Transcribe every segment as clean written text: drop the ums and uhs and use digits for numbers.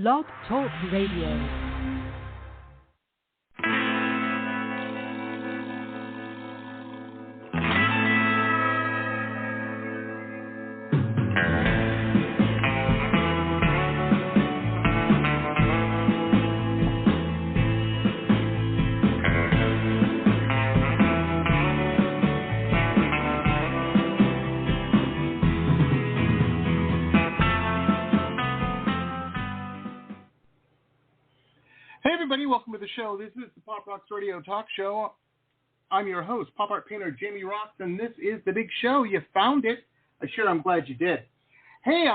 Blog Talk Radio. Welcome to the show. This is the Pop Roxx Radio Talk Show. I'm your host, pop art painter Jamie Roxx, and this is the big show. You found it. I'm glad you did. Hey,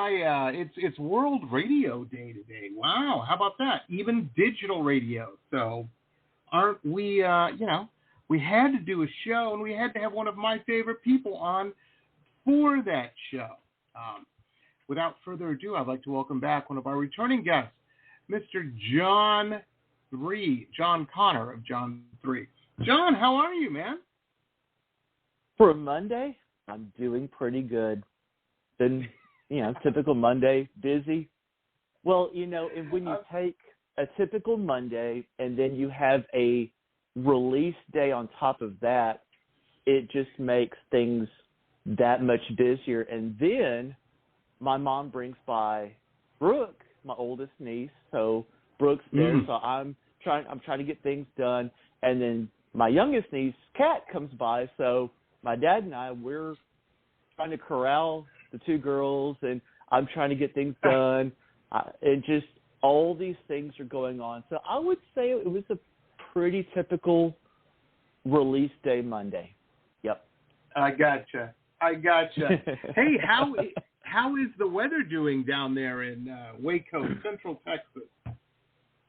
it's World Radio Day today. Wow, how about that? Even digital radio. So, aren't we? We had to do a show, and we had to have one of my favorite people on for that show. Without further ado, I'd like to welcome back one of our returning guests, Mr. John Connor of John 3. John, how are you, man? For a Monday, I'm doing pretty good. Been, typical Monday, busy. Well, and when you take a typical Monday and then you have a release day on top of that, it just makes things that much busier. And then my mom brings by Brooke, my oldest niece, so Brooke's there, so I'm trying to get things done, and then my youngest niece, Kat, comes by, so my dad and I, we're trying to corral the two girls, and I'm trying to get things done, and just all these things are going on. So I would say it was a pretty typical release day Monday. Yep. I gotcha. Hey, how is the weather doing down there in Waco, Central Texas?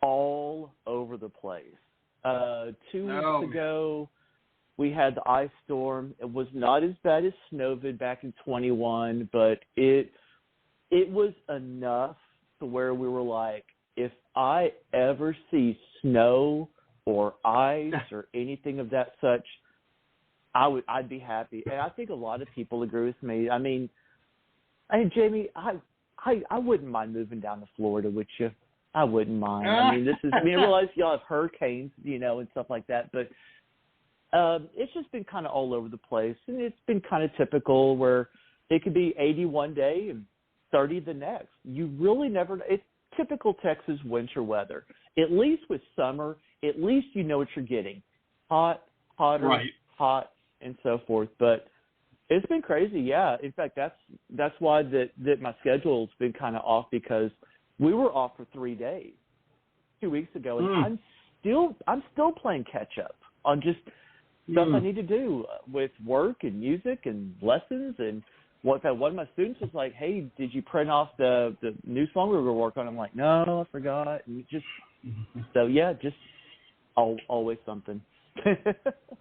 All over the place. 2 weeks ago, we had the ice storm. It was not as bad as Snowvid back in 21, but it was enough to where we were like, if I ever see snow or ice or anything of that such, I'd be happy. And I think a lot of people agree with me. I mean, Jamie, I wouldn't mind moving down to Florida with you. I wouldn't mind. I realize y'all have hurricanes, and stuff like that, but it's just been kind of all over the place, and it's been kind of typical where it could be 80 one day and 30 the next. You really never – it's typical Texas winter weather. At least with summer, at least you know what you're getting. Hot, hotter, right. Hot, and so forth. But it's been crazy, yeah. In fact, that's why that my schedule's been kind of off, because – we were off for 3 days 2 weeks ago, and I'm still playing catch up on just stuff I need to do with work and music and lessons. And one of my students was like, "Hey, did you print off the new song we were working on?" I'm like, "No, I forgot." And just always something.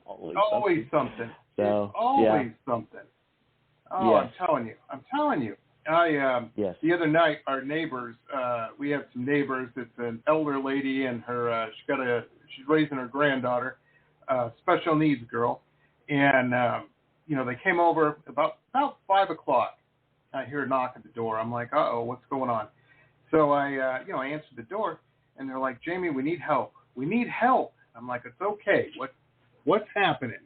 always something. So always something. Oh, yes. I'm telling you. Yes. The other night, our neighbors, we have some neighbors. It's an elder lady, and she's raising her granddaughter, special needs girl, and they came over about 5:00. I hear a knock at the door. I'm like, uh-oh, what's going on? So I answered the door, and they're like, Jamie, we need help. I'm like, it's okay. What's happening?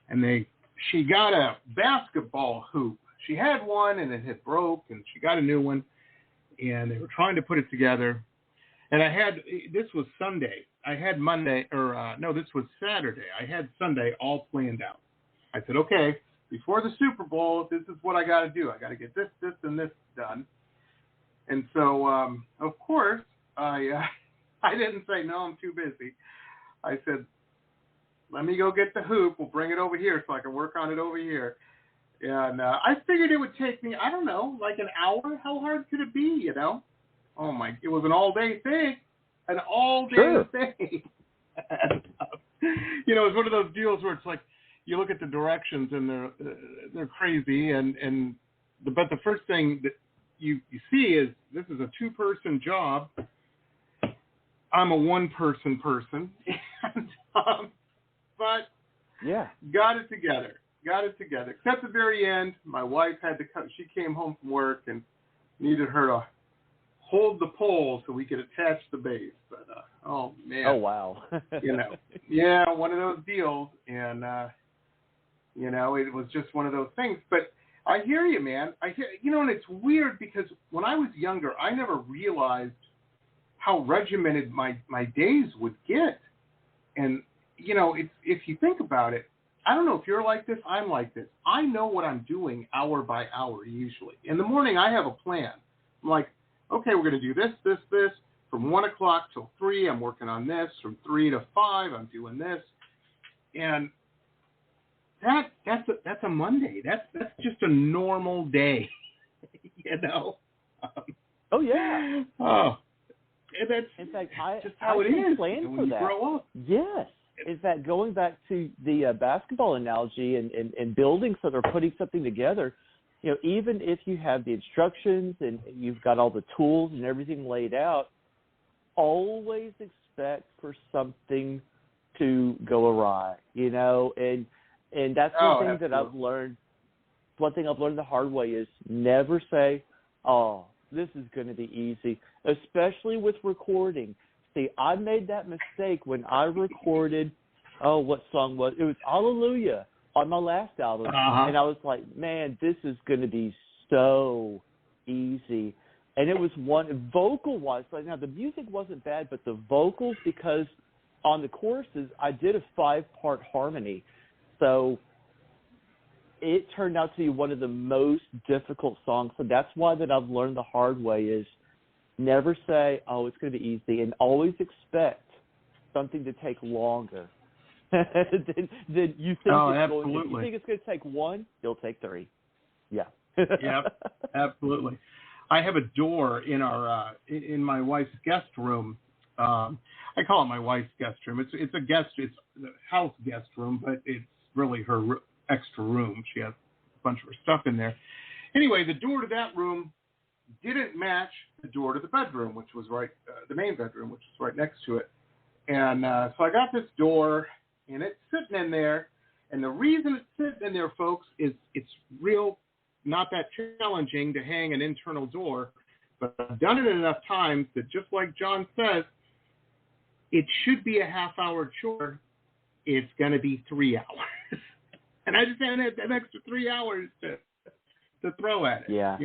And she got a basketball hoop. She had one, and it had broke, and she got a new one, and they were trying to put it together. And this was Sunday. I had this was Saturday. I had Sunday all planned out. I said, okay, before the Super Bowl, this is what I got to do. I got to get this, and this done. And so, of course, I didn't say, no, I'm too busy. I said, let me go get the hoop. We'll bring it over here so I can work on it over here. And I figured it would take me, I don't know, like an hour. How hard could it be, Oh, my, it was an all-day thing. An all-day thing. It's one of those deals where it's like you look at the directions and they're crazy. But the first thing that you see is this is a two-person job. I'm a one-person person. But got it together. Except the very end, my wife had to come. She came home from work and needed her to hold the pole so we could attach the bass. But oh man. Oh wow. Yeah, one of those deals, and it was just one of those things. But I hear you, man. And it's weird because when I was younger, I never realized how regimented my days would get. And if you think about it, I don't know if you're like this. I'm like this. I know what I'm doing hour by hour usually. In the morning, I have a plan. I'm like, okay, we're going to do this. From 1 o'clock till 3, I'm working on this. From 3 to 5, I'm doing this. And that's a Monday. That's just a normal day, Oh yeah. Oh, and that's in fact, just how it is when you that. grow up. Yes. In fact, going back to the basketball analogy and building or putting something together, even if you have the instructions and you've got all the tools and everything laid out, always expect for something to go awry, and that's one thing that I've learned. One thing I've learned the hard way is never say, "Oh, this is going to be easy," especially with recording. See, I made that mistake when I recorded, what song was it? It was Hallelujah on my last album. And I was like, man, this is going to be so easy. And it was vocal-wise, like now the music wasn't bad, but the vocals, because on the choruses, I did a 5-part harmony. So it turned out to be one of the most difficult songs. So that's why that I've learned the hard way is never say, oh, it's going to be easy, and always expect something to take longer than you think it's going to. If you think it's going to take 1, it'll take 3. Yeah. Yep, absolutely. I have a door in our in my wife's guest room. I call it my wife's guest room. It's the house guest room, but it's really her extra room. She has a bunch of her stuff in there. Anyway, the door to that room didn't match the door to the bedroom, which was the main bedroom, which is right next to it. And so I got this door, and it's sitting in there. And the reason it's sitting in there, folks, is it's real not that challenging to hang an internal door. But I've done it enough times that just like John says, it should be a half-hour chore. It's going to be 3 hours. And I just had an extra 3 hours to throw at it, Yeah.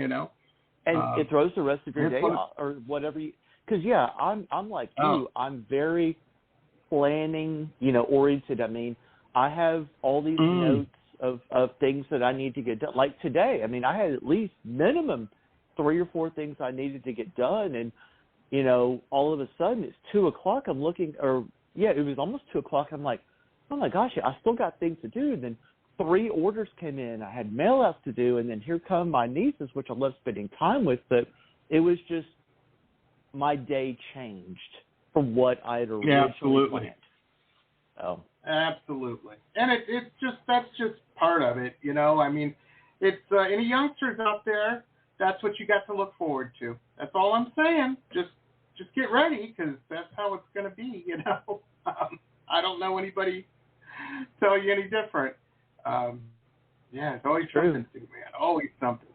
And it throws the rest of your day off, or whatever. Because I'm like you. I'm very planning, oriented. I mean, I have all these notes of things that I need to get done. Like today, I mean, I had at least minimum 3 or 4 things I needed to get done, and all of a sudden it's 2 o'clock. I'm looking, it was almost 2 o'clock. I'm like, oh my gosh, I still got things to do. And then 3 orders came in. I had mail outs to do, and then here come my nieces, which I love spending time with. But it was just my day changed from what I had originally planned. Oh, absolutely. And that's just part of it, I mean, it's any youngsters out there, that's what you got to look forward to. That's all I'm saying. Just get ready, because that's how it's going to be. I don't know anybody tell you any different. It's always something to do, man. Always something.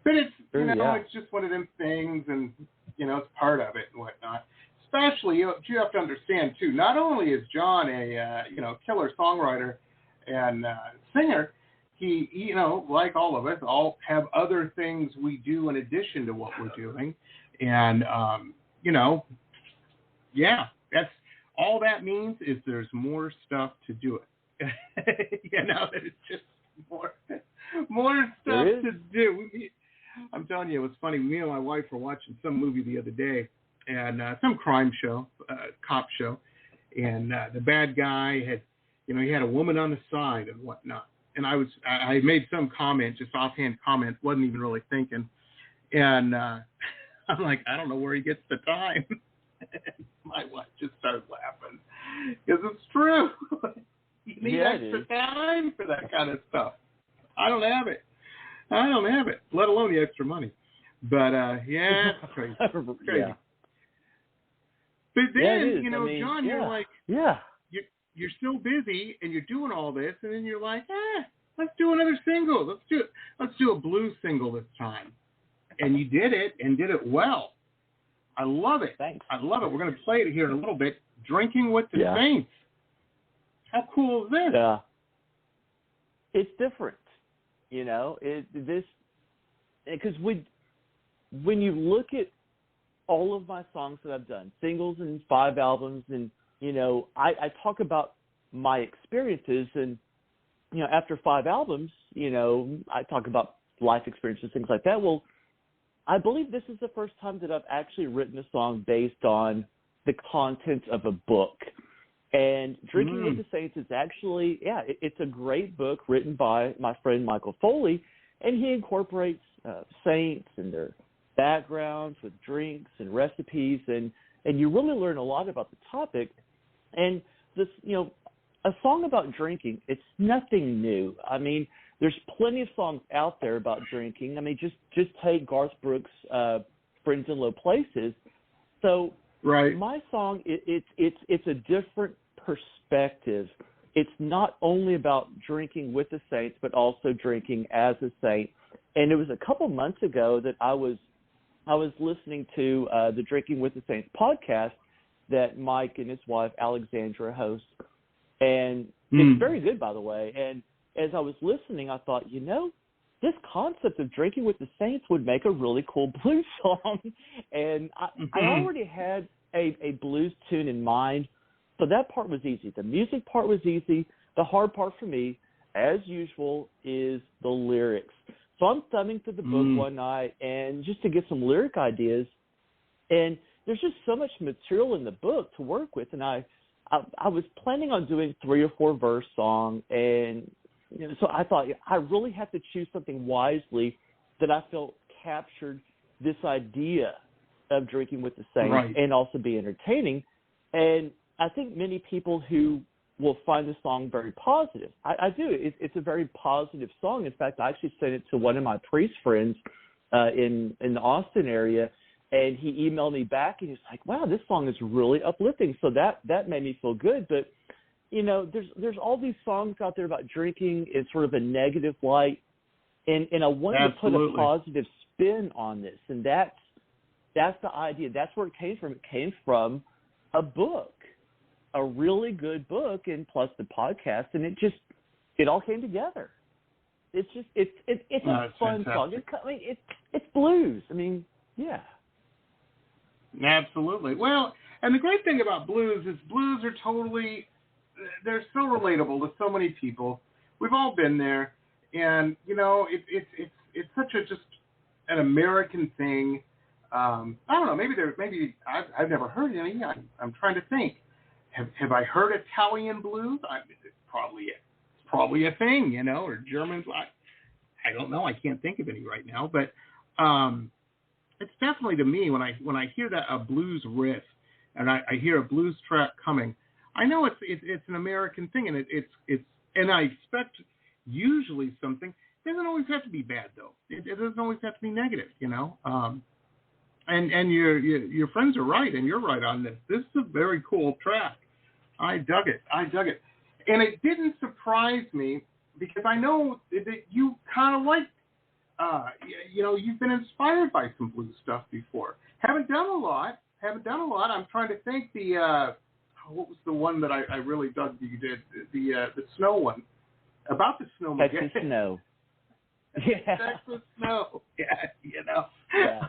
But it's it's just one of them things, and it's part of it and whatnot. Especially, you have to understand too. Not only is John a killer songwriter and singer, he like all of us, all have other things we do in addition to what we're doing, and that's all that means is there's more stuff to do it. It's just more stuff to do. I'm telling you, it was funny. Me and my wife were watching some movie the other day, and some crime show, cop show, and the bad guy had, he had a woman on the side and whatnot. And I made some comment, just offhand comment, wasn't even really thinking, and I'm like, I don't know where he gets the time. My wife just started laughing because it's true. You need extra time for that kind of stuff. I don't have it, let alone the extra money. But, it's crazy. It's crazy. Yeah. But then, John, you're like, you're so busy and you're doing all this, and then you're like, let's do another single. Let's do a blues single this time. And you did it, and did it well. I love it. Thanks. I love it. We're going to play it here in a little bit. Drinking with the Saints. How cool is this? Yeah. It's different, because when you look at all of my songs that I've done, singles and 5 albums, and, I talk about my experiences, and, after 5 albums, I talk about life experiences, things like that. Well, I believe this is the first time that I've actually written a song based on the content of a book. And Drinking with the Saints is actually, it's a great book written by my friend Michael Foley, and he incorporates saints and their backgrounds with drinks and recipes, and you really learn a lot about the topic. And this, a song about drinking, it's nothing new. I mean, there's plenty of songs out there about drinking. I mean, just take Garth Brooks' Friends in Low Places. So right. My song, it's a different perspective. It's not only about drinking with the saints, but also drinking as a saint. And it was a couple months ago that I was listening to the Drinking with the Saints podcast that Mike and his wife Alexandra host, and it's very good, by the way. And as I was listening, I thought, this concept of drinking with the saints would make a really cool blues song. And I already had a blues tune in mind, so that part was easy. The music part was easy. The hard part for me, as usual, is the lyrics. So I'm thumbing through the book one night and just to get some lyric ideas, and there's just so much material in the book to work with, and I was planning on doing 3 or 4 verse song, and so I thought I really have to choose something wisely that I felt captured this idea of drinking with the saints and also be entertaining. And I think many people who will find the song very positive. I do. It's a very positive song. In fact, I actually sent it to one of my priest friends in the Austin area, and he emailed me back, and he was like, wow, this song is really uplifting. So that made me feel good. But, there's all these songs out there about drinking in sort of a negative light, and I wanted to put a positive spin on this, and that's the idea. That's where it came from. It came from a book, a really good book, and plus the podcast, and it all came together. It's a fun song. It's blues. I mean, yeah. Absolutely. Well, and the great thing about blues is blues are they're so relatable to so many people. We've all been there, and it's such just an American thing. I don't know. Maybe I've never heard any. I'm trying to think. Have I heard Italian blues? It's probably a thing, or Germans. I don't know. I can't think of any right now, but it's definitely, to me, when I hear a blues riff and I hear a blues track coming, I know it's an American thing, and it's and I expect usually something. It doesn't always have to be bad, though. It doesn't always have to be negative, And your friends are right, and you're right on this. This is a very cool track. I dug it. And it didn't surprise me because I know that you kind of like, you've been inspired by some blues stuff before. Haven't done a lot. I'm trying to think what was the one that I really dug that you did? The snow one. About the snow. Texas Snow. Yeah. Texas Snow. Yeah, Yeah.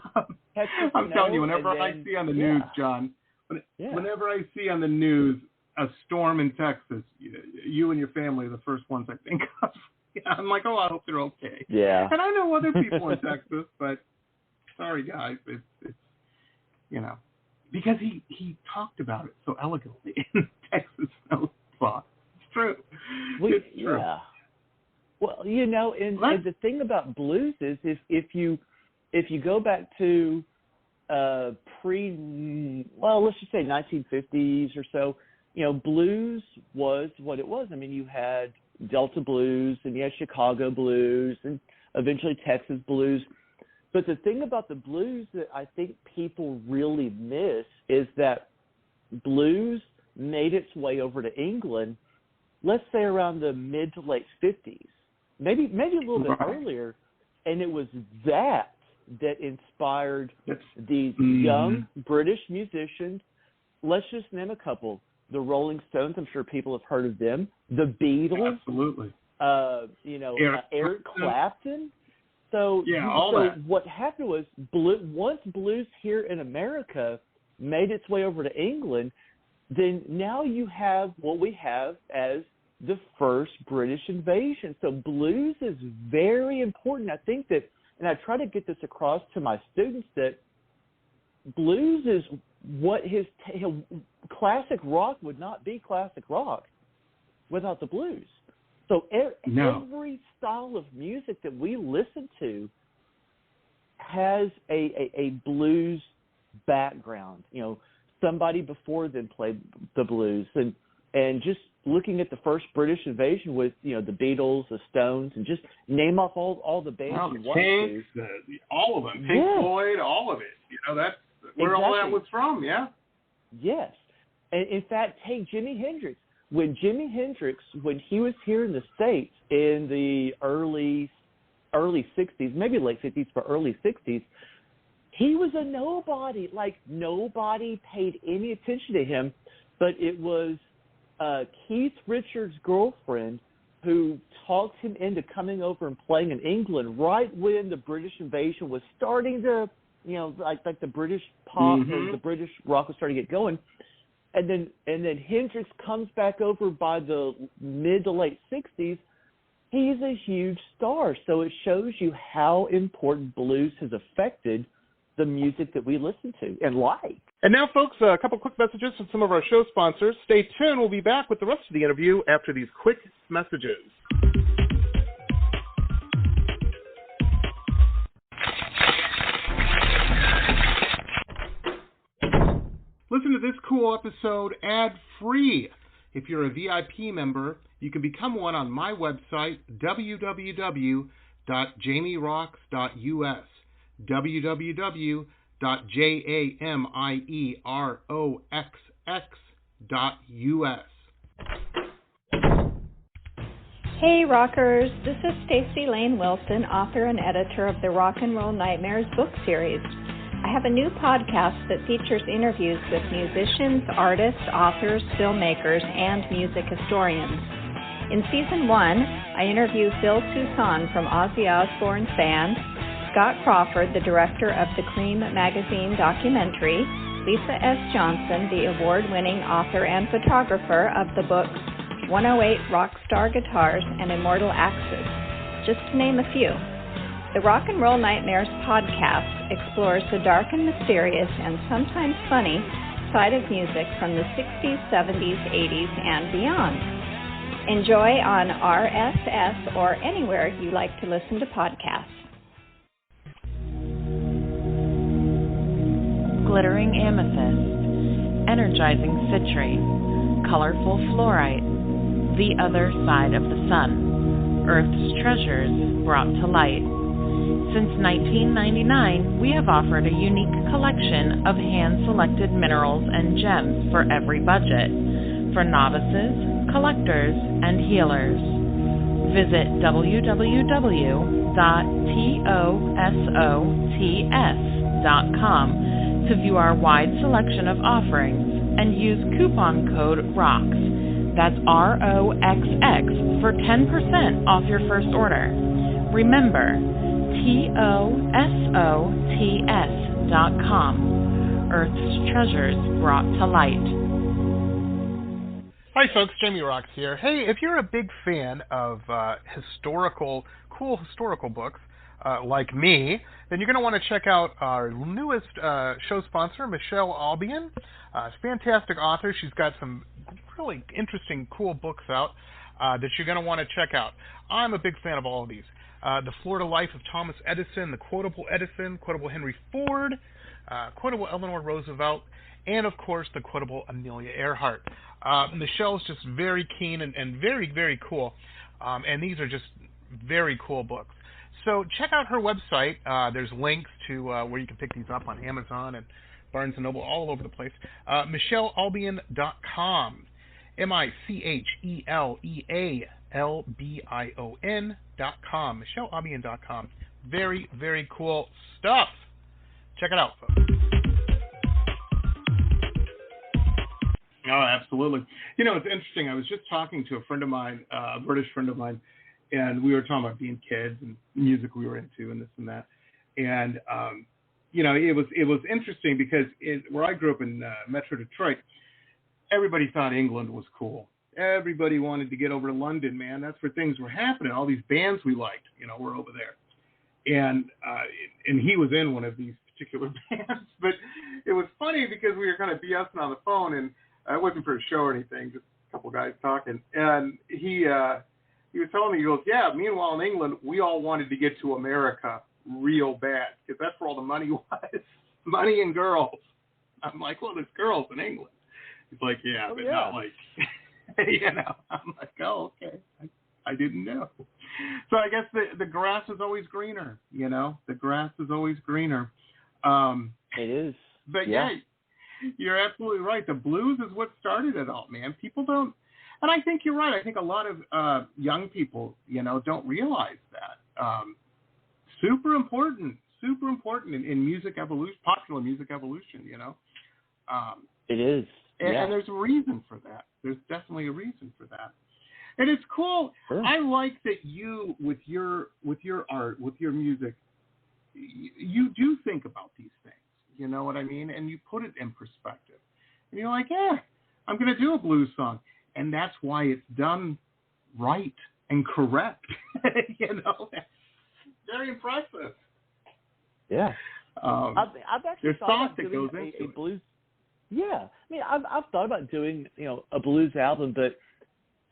I'm telling you, whenever I see on the news, John, whenever I see on the news a storm in Texas, you and your family are the first ones I think of. I'm like, I hope they're okay. Yeah. And I know other people in Texas, but sorry, guys, it's because he talked about it so elegantly in Texas Snow song. It's true. It's true. Yeah. Well, and the thing about blues is if you go back to let's just say 1950s or so, blues was what it was. I mean, you had Delta blues and you had Chicago blues and eventually Texas blues. But the thing about the blues that I think people really miss is that blues made its way over to England, let's say around the mid to late 50s, maybe a little bit earlier, and it was that that inspired these young British musicians. Let's just name a couple. The Rolling Stones, I'm sure people have heard of them. The Beatles. Absolutely. Eric Clapton. So, all that. What happened was, once blues here in America made its way over to England, then now you have what we have as the first British invasion. So blues is very important. I think that, and I try to get this across to my students, that blues is what classic rock would not be classic rock without the blues. So every style of music that we listen to has a blues background. Somebody before them played the blues, and just looking at the first British invasion with the Beatles, the Stones, and just name off all the bands you want to. All of them, Pink Floyd, all of it. That's where all that was from. Yeah. Yes, and in fact, take Jimi Hendrix. When he was here in the States in the early 60s, maybe late 50s, but early 60s, he was a nobody. Like, nobody paid any attention to him, but it was Keith Richards' girlfriend who talked him into coming over and playing in England right when the British invasion was starting to, like the British pop or the British rock was starting to get going. And then Hendrix comes back over by the mid to late 60s. He's a huge star. So it shows you how important blues has affected the music that we listen to and like. And now, folks, a couple quick messages from some of our show sponsors. Stay tuned. We'll be back with the rest of the interview after these quick messages. Listen to this cool episode ad-free. If you're a VIP member, you can become one on my website, www.jamieroxx.us, www.jamieroxx.us. Hey rockers, this is Stacey Lane Wilson, author and editor of the Rock and Roll Nightmares book series. I have a new podcast that features interviews with musicians, artists, authors, filmmakers, and music historians. In Season 1, I interview Phil Toussaint from Ozzy Osbourne's band, Scott Crawford, the director of the Cream magazine documentary, Lisa S. Johnson, the award-winning author and photographer of the books 108 Rockstar Guitars and Immortal Axes, just to name a few. The Rock and Roll Nightmares podcast explores the dark and mysterious and sometimes funny side of music from the 60s, 70s, 80s, and beyond. Enjoy on RSS or anywhere you like to listen to podcasts. Glittering amethyst, energizing citrine, colorful fluorite, the other side of the sun, Earth's treasures brought to light. Since 1999, we have offered a unique collection of hand-selected minerals and gems for every budget, for novices, collectors, and healers. Visit www.tosots.com to view our wide selection of offerings and use coupon code ROXX, that's ROXX, for 10% off your first order. Remember, TOSOTS.com, Earth's treasures brought to light. Hi folks, Jamie Roxx here. Hey, if you're a big fan of cool historical books like me, then you're going to want to check out our newest show sponsor, Michelle Albion. Fantastic author. She's got some really interesting, cool books out that you're going to want to check out. I'm a big fan of all of these. The Florida Life of Thomas Edison, the Quotable Edison, Quotable Henry Ford, Quotable Eleanor Roosevelt, and, of course, the Quotable Amelia Earhart. Michelle's just very keen and very, very cool, and these are just very cool books. So check out her website. There's links to where you can pick these up on Amazon and Barnes & Noble, all over the place. MichelleAlbion.com, MichelleAlbion.com, MichelleAlbion.com. Very, very cool stuff. Check it out, folks. Oh, absolutely. You know, it's interesting. I was just talking to a friend of mine, a British friend of mine, and we were talking about being kids and music we were into and this and that. And, you know, it was interesting because where I grew up in Metro Detroit, everybody thought England was cool. Everybody wanted to get over to London, man. That's where things were happening. All these bands we liked, you know, were over there. And he was in one of these particular bands. But it was funny because we were kind of BSing on the phone, and it wasn't for a show or anything, just a couple guys talking. And he was telling me, he goes, yeah, meanwhile in England, we all wanted to get to America real bad because that's where all the money was. Money and girls. I'm like, well, there's girls in England. He's like, yeah, but not like, you know. I'm like, oh, okay. I didn't know. So I guess the grass is always greener, you know. The grass is always greener. It is. But yeah, you're absolutely right. The blues is what started it all, man. People don't, and I think you're right. I think a lot of young people, you know, don't realize that. Super important in music evolution, popular music evolution, you know. It is. And there's a reason for that. There's definitely a reason for that. And it's cool. Sure. I like that you, with your art, with your music, you do think about these things. You know what I mean? And you put it in perspective. And you're like, yeah, I'm going to do a blues song. And that's why it's done right and correct. You know, that's very impressive. Yeah. I've actually thought about doing a blues. Yeah. I mean, I've thought about doing, you know, a blues album, but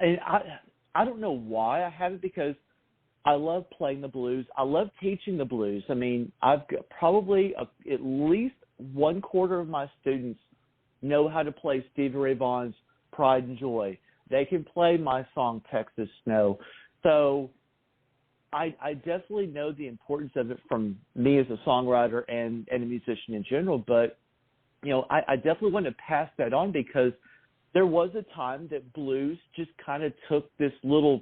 I don't know why I haven't, because I love playing the blues. I love teaching the blues. I mean, I've got probably at least 1/4 of my students know how to play Stevie Ray Vaughan's Pride and Joy. They can play my song Texas Snow. So I definitely know the importance of it from me as a songwriter and a musician in general. But, you know, I definitely want to pass that on, because there was a time that blues just kind of took this little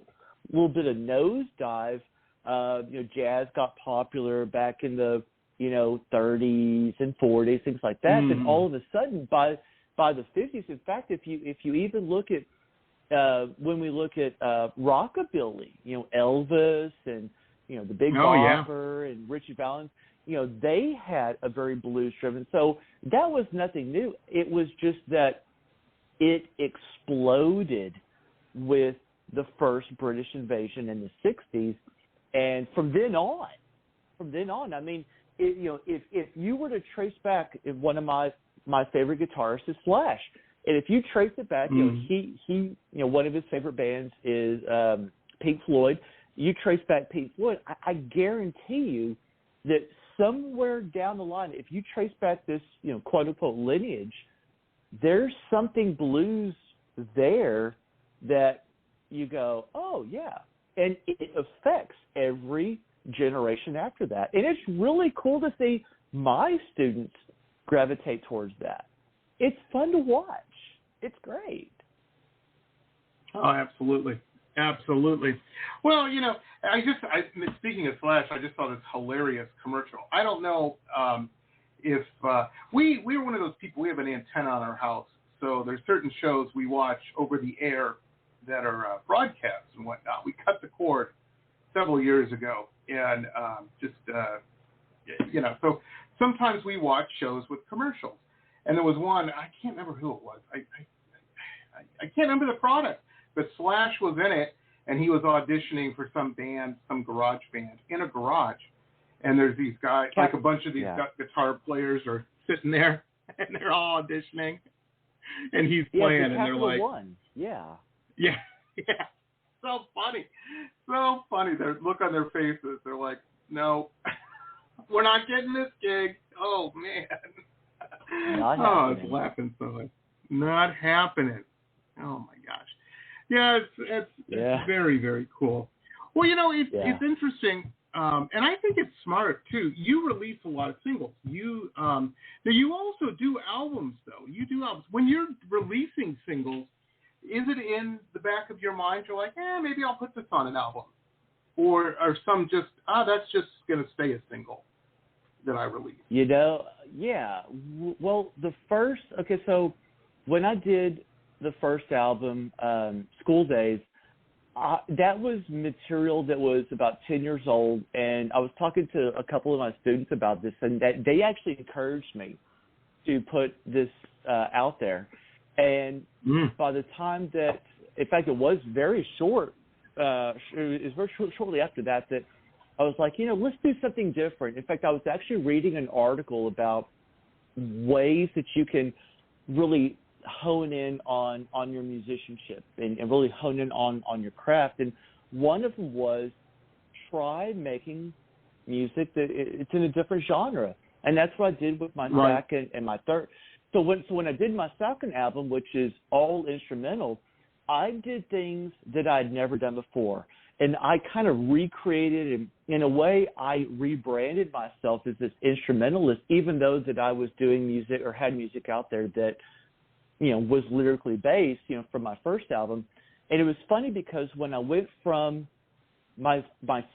bit of nosedive. You know, jazz got popular back in the, you know, 30s and 40s, things like that. And all of a sudden, by the 50s, in fact, if you even look at when we look at rockabilly, you know, Elvis and, you know, the Big Bopper and Richie Valens, you know, they had a very blues-driven. So that was nothing new. It was just that it exploded with the first British invasion in the 60s, and from then on, I mean, you know, if you were to trace back, one of my favorite guitarists is Slash, and if you trace it back, you know, he you know, one of his favorite bands is Pink Floyd. You trace back Pink Floyd, I guarantee you that somewhere down the line, if you trace back this, you know, quote unquote lineage, there's something blues there that you go, oh, yeah. And it affects every generation after that. And it's really cool to see my students gravitate towards that. It's fun to watch. It's great. Oh, absolutely. Absolutely. Well, you know, speaking of Slash, I just saw this hilarious commercial. I don't know if we're one of those people, we have an antenna on our house. So there's certain shows we watch over the air that are broadcasts and whatnot. We cut the cord several years ago, and you know, so sometimes we watch shows with commercials. And there was one, I can't remember who it was. I can't remember the product, but Slash was in it, and he was auditioning for some band, some garage band, in a garage. And there's these guys, like a bunch of these guitar players are sitting there, and they're all auditioning, and he's playing, and they're like, Yeah. So funny. Their look on their faces, they're like, no, we're not getting this gig. Oh, man. I was laughing so much. Not happening. Oh, my gosh. Yeah, it's very, very cool. Well, you know, it's interesting. And I think it's smart, too. You release a lot of singles. You now you also do albums, though. You do albums. When you're releasing singles, is it in the back of your mind? You're like, maybe I'll put this on an album. or are some just, that's just going to stay a single that I released? Yeah. Well, so when I did the first album, School Days, that was material that was about 10 years old, and I was talking to a couple of my students about this, and that they actually encouraged me to put this out there. And by the time that, in fact, it was very short, it was very shortly after that I was like, let's do something different. In fact, I was actually reading an article about ways that you can really hone in on your musicianship and really hone in on your craft. And one of them was try making music that it's in a different genre. And that's what I did with my second and my third. So when I did my second album, which is all instrumental, I did things that I'd never done before. And I kind of recreated, and in a way, I rebranded myself as this instrumentalist, even though that I was doing music or had music out there that, was lyrically based, from my first album. And it was funny because when I went from my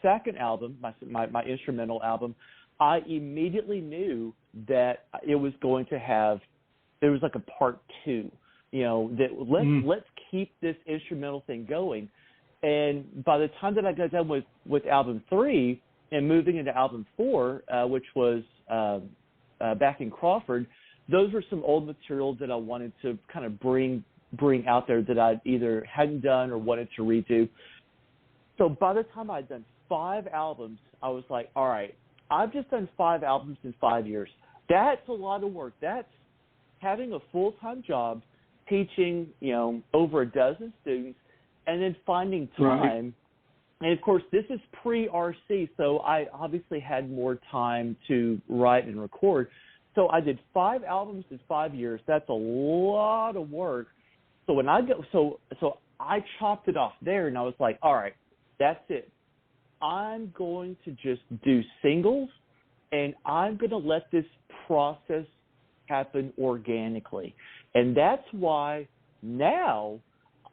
second album, my instrumental album, I immediately knew that it was going to have, there was like a part two, that let's keep this instrumental thing going. And by the time that I got done with album 3 and moving into album 4, which was Back in Crawford, those were some old material that I wanted to kind of bring out there that I either hadn't done or wanted to redo. So by the time I'd done 5 albums, I was like, all right, I've just done 5 albums in 5 years. That's a lot of work. That's having a full-time job, teaching, over a dozen students, and then finding time. Right. And, of course, this is pre-RC, so I obviously had more time to write and record. So I did 5 albums in 5 years. That's a lot of work. So when so I chopped it off there, and I was like, all right, that's it. I'm going to just do singles, and I'm going to let this process happen organically. And that's why now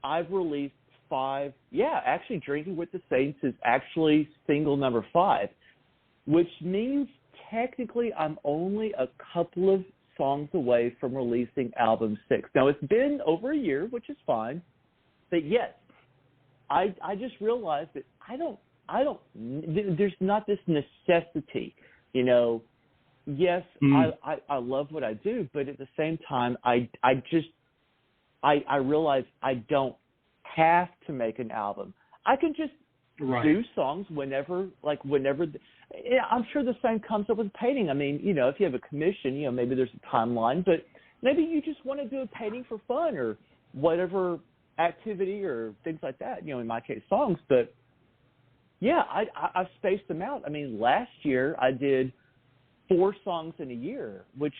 I've released 5. Yeah, actually, Drinking with the Saints is actually single number 5, which means technically I'm only a couple of songs away from releasing album 6. Now, it's been over a year, which is fine. But yes, I just realized that there's not this necessity, Yes, I love what I do, but at the same time, I realize I don't have to make an album. I can just do songs whenever. I'm sure the same comes up with painting. I mean, if you have a commission, maybe there's a timeline, but maybe you just want to do a painting for fun or whatever activity or things like that, in my case, songs. But, yeah, I've spaced them out. I mean, last year I did 4 songs in a year, which,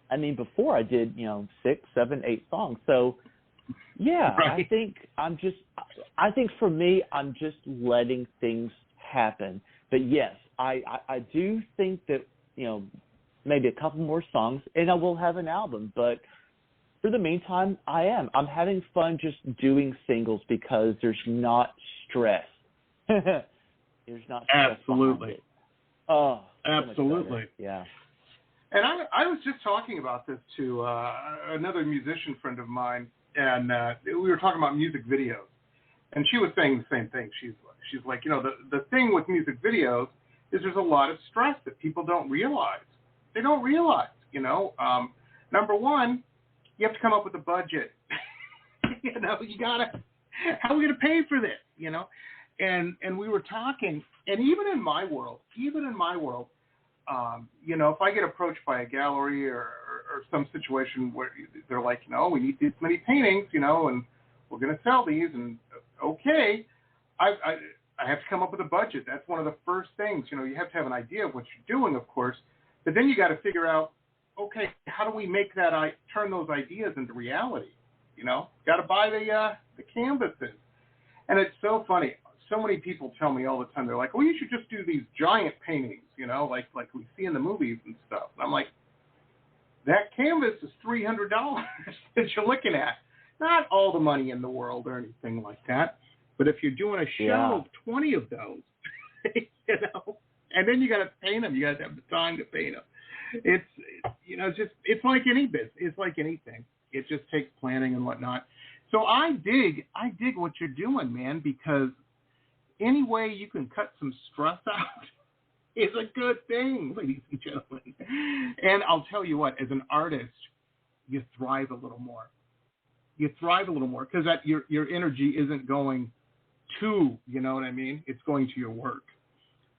I mean, before I did, 6, 7, 8 songs. So, yeah, I think for me, I'm just letting things happen. But yes, I do think that, maybe a couple more songs and I will have an album. But for the meantime, I'm having fun just doing singles because there's not stress. There's not stress. Absolutely. It. Oh, absolutely. So yeah. And I was just talking about this to another musician friend of mine, and we were talking about music videos, and she was saying the same thing. She's like, the thing with music videos is there's a lot of stress that people don't realize. They don't realize, number one, you have to come up with a budget. You gotta, how are we gonna pay for this? And we were talking, and even in my world, if I get approached by a gallery or some situation where they're like, we need this many paintings, and we're going to sell these, and okay, I have to come up with a budget. That's one of the first things. You have to have an idea of what you're doing, of course, but then you got to figure out, okay, how do we make that? Turn those ideas into reality. Got to buy the canvases, and it's so funny. So many people tell me all the time, they're like, you should just do these giant paintings, like we see in the movies and stuff. And I'm like, that canvas is $300 that you're looking at. Not all the money in the world or anything like that. But if you're doing a show of 20 of those, you know, and then you got to paint them, you got to have the time to paint them. It's, you know, it's like any business. It's like anything. It just takes planning and whatnot. So I dig what you're doing, man, because any way you can cut some stress out is a good thing, ladies and gentlemen. And I'll tell you what, as an artist, you thrive a little more. You thrive a little more because your energy isn't going to, you know what I mean? It's going to your work.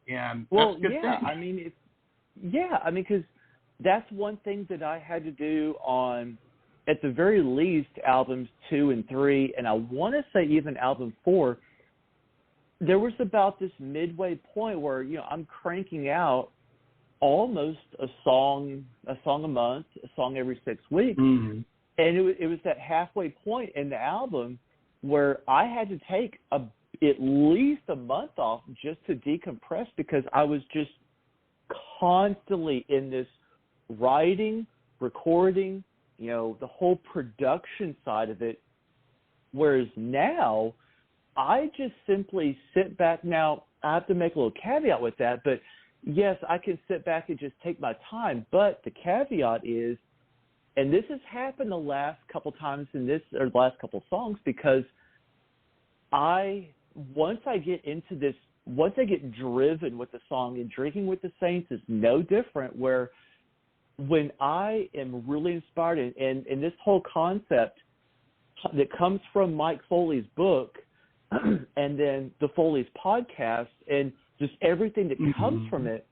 And that's a good thing. Because that's one thing that I had to do on, at the very least, albums 2 and 3, and I want to say even album 4. There was about this midway point where, you know, I'm cranking out almost a song a month, a song every 6 weeks. Mm-hmm. And it was that halfway point in the album where I had to take at least a month off just to decompress because I was just constantly in this writing, recording, you know, the whole production side of it. Whereas now I just simply sit back. Now, I have to make a little caveat with that, but yes, I can sit back and just take my time. But the caveat is, and this has happened the last couple times in this, or the last couple songs, because once I get driven with the song, and Drinking with the Saints is no different, where when I am really inspired, and this whole concept that comes from Mike Foley's book, and then the Foley's podcast, and just everything that comes from it,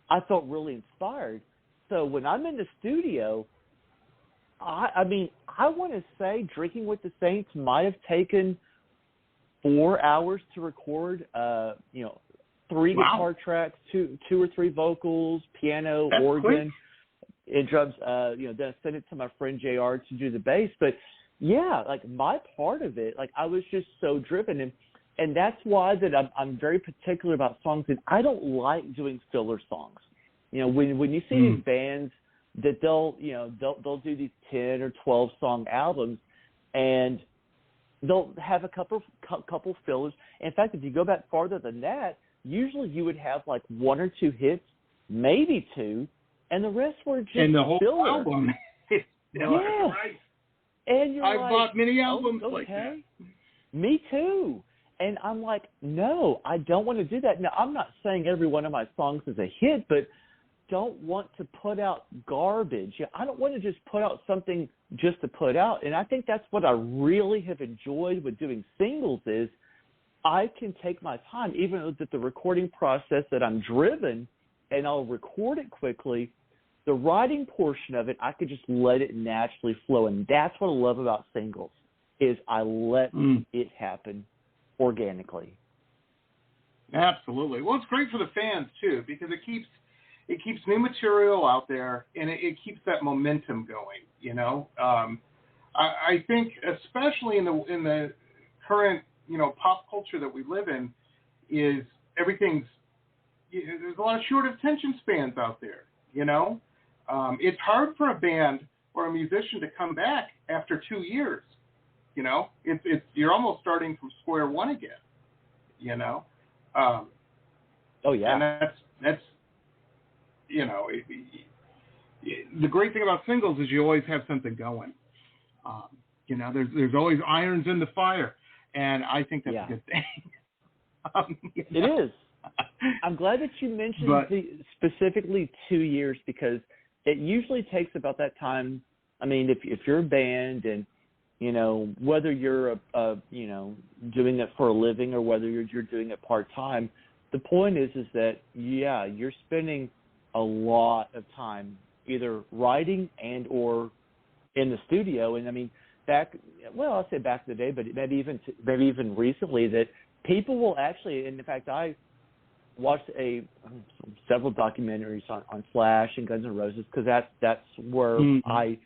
I felt really inspired. So when I'm in the studio, I want to say Drinking with the Saints might have taken 4 hours to record, 3 guitar tracks, two or three vocals, piano, That's organ, and drums. Then I sent it to my friend JR to do the bass. But yeah, like my part of it, like I was just so driven, and that's why that I'm very particular about songs, and I don't like doing filler songs. You know, when you see these bands that they'll do these 10 or 12 song albums, and they'll have a couple fillers. In fact, if you go back farther than that, usually you would have like 1 or 2 hits, maybe 2, and the rest were just and the whole filler. album. Yeah. Right. And you're I've bought many albums like that. Me too. And I'm like, no, I don't want to do that. Now, I'm not saying every one of my songs is a hit, but don't want to put out garbage. I don't want to just put out something just to put out. And I think that's what I really have enjoyed with doing singles is I can take my time, even though that the recording process that I'm driven and I'll record it quickly, the writing portion of it, I could just let it naturally flow. And that's what I love about singles is I let it happen organically. Absolutely. Well, it's great for the fans too, because it keeps new material out there, and it keeps that momentum going. You know, I think especially in the current pop culture that we live in, is there's a lot of short attention spans out there. You know, it's hard for a band or a musician to come back after 2 years. You know, you're almost starting from square one again. You know. Oh yeah. And that's the great thing about singles is you always have something going. There's always irons in the fire, and I think that's a good thing. It is. I'm glad that you mentioned specifically 2 years, because it usually takes about that time. I mean, if you're a band and whether you're doing it for a living or whether you're doing it part time, the point is that you're spending a lot of time either writing and or in the studio. And I mean, I'll say back in the day, but maybe even recently, that people will actually, and in fact, I watched several documentaries on Slash and Guns N' Roses, because that's where I